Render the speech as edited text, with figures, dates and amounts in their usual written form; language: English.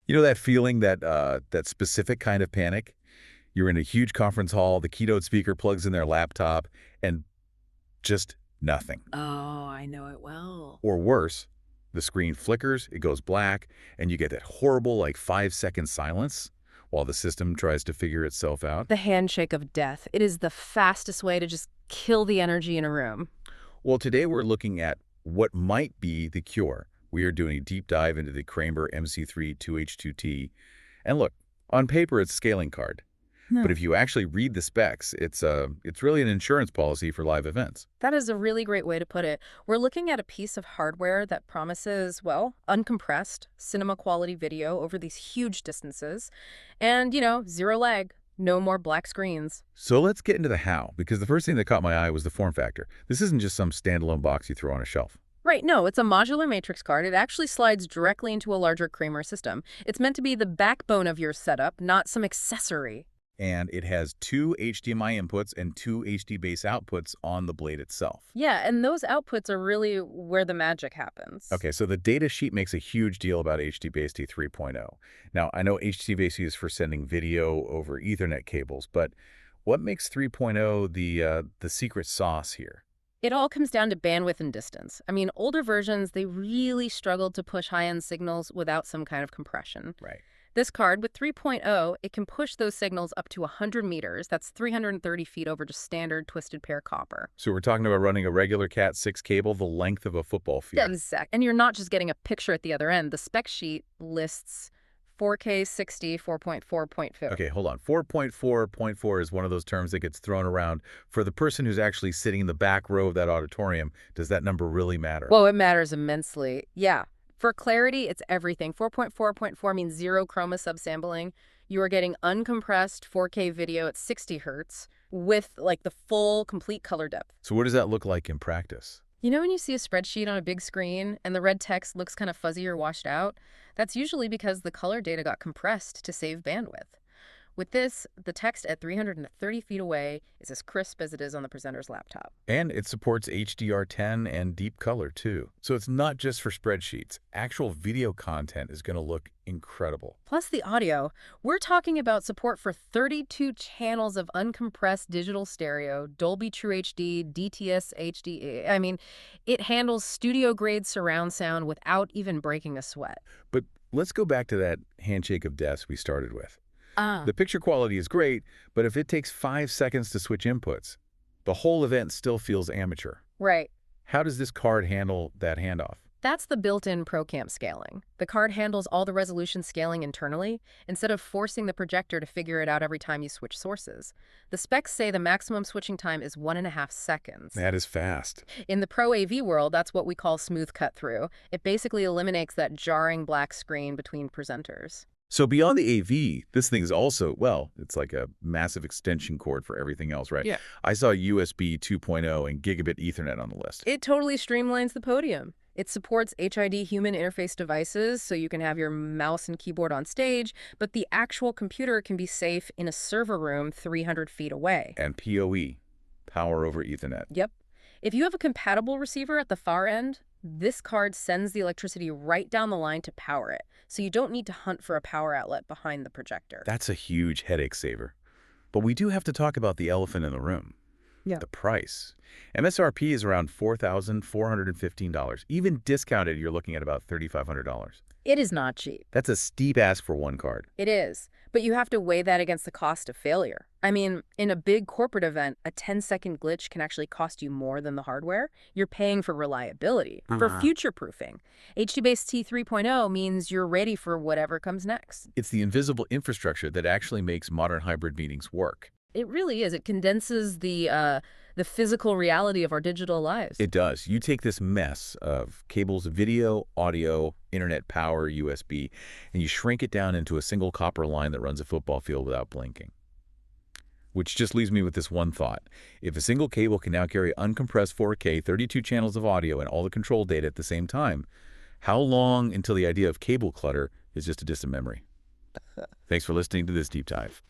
You know that feeling, that specific kind of panic? You're in a huge conference hall, the keynote speaker plugs in their laptop, and just nothing. Oh, I know it well. Or worse, the screen flickers, it goes black, and you get that horrible, like, 5-second silence while the system tries to figure itself out. The handshake of death. It is the fastest way to just kill the energy in a room. Well, today we're looking at what might be the cure. We are doing a deep dive into the Kramer MC3-2H-2T. And look, on paper, it's a scaling card. But if you actually read the specs, it's really an insurance policy for live events. That is a really great way to put it. We're looking at a piece of hardware that promises, well, uncompressed, cinema quality video over these huge distances. And, zero lag. No more black screens. So let's get into the how, because the first thing that caught my eye was the form factor. This isn't just some standalone box you throw on a shelf. Right, no, it's a modular matrix card. It actually slides directly into a larger Kramer system. It's meant to be the backbone of your setup, not some accessory. And it has 2 HDMI inputs and 2 HD base outputs on the blade itself. Yeah, and those outputs are really where the magic happens. Okay, so the data sheet makes a huge deal about HDBT 3.0. Now, I know HDBT is for sending video over Ethernet cables, but what makes 3.0 the secret sauce here? It all comes down to bandwidth and distance. I mean, older versions, they really struggled to push high-end signals without some kind of compression. Right. This card, with 3.0, it can push those signals up to 100 meters. That's 330 feet over just standard twisted pair copper. So we're talking about running a regular Cat6 cable the length of a football field. Exactly. And you're not just getting a picture at the other end. The spec sheet lists 4K 60, 4.4.4. Okay, hold on. 4.4.4 is one of those terms that gets thrown around. For the person who's actually sitting in the back row of that auditorium, does that number really matter? Well, it matters immensely. Yeah. For clarity, it's everything. 4.4.4 means zero chroma subsampling. You are getting uncompressed 4K video at 60 hertz with the full complete color depth. So what does that look like in practice? You know when you see a spreadsheet on a big screen and the red text looks kind of fuzzy or washed out? That's usually because the color data got compressed to save bandwidth. With this, the text at 330 feet away is as crisp as it is on the presenter's laptop. And it supports HDR10 and deep color, too. So it's not just for spreadsheets. Actual video content is going to look incredible. Plus the audio. We're talking about support for 32 channels of uncompressed digital stereo, Dolby True HD, DTS HD. I mean, it handles studio-grade surround sound without even breaking a sweat. But let's go back to that handshake of death we started with. Ah. The picture quality is great, but if it takes 5 seconds to switch inputs, the whole event still feels amateur. Right. How does this card handle that handoff? That's the built-in ProCamp scaling. The card handles all the resolution scaling internally, instead of forcing the projector to figure it out every time you switch sources. The specs say the maximum switching time is 1.5 seconds. That is fast. In the Pro AV world, that's what we call smooth cut-through. It basically eliminates that jarring black screen between presenters. So beyond the AV, this thing is also, well, it's like a massive extension cord for everything else, right? Yeah. I saw USB 2.0 and gigabit Ethernet on the list. It totally streamlines the podium. It supports HID human interface devices, so you can have your mouse and keyboard on stage, but the actual computer can be safe in a server room 300 feet away. And PoE, power over Ethernet. Yep. If you have a compatible receiver at the far end, this card sends the electricity right down the line to power it, so you don't need to hunt for a power outlet behind the projector. That's a huge headache saver. But we do have to talk about the elephant in the room. Yeah. The price. MSRP is around $4,415. Even discounted, you're looking at about $3,500. It is not cheap. That's a steep ask for one card. It is, but you have to weigh that against the cost of failure. I mean, in a big corporate event, a 10-second glitch can actually cost you more than the hardware. You're paying for reliability, for future-proofing. HDBT 3.0 means you're ready for whatever comes next. It's the invisible infrastructure that actually makes modern hybrid meetings work. It really is. It condenses the physical reality of our digital lives. It does. You take this mess of cables, video, audio, internet power, USB, and you shrink it down into a single copper line that runs a football field without blinking. Which just leaves me with this one thought. If a single cable can now carry uncompressed 4K, 32 channels of audio, and all the control data at the same time, how long until the idea of cable clutter is just a distant memory? Thanks for listening to this deep dive.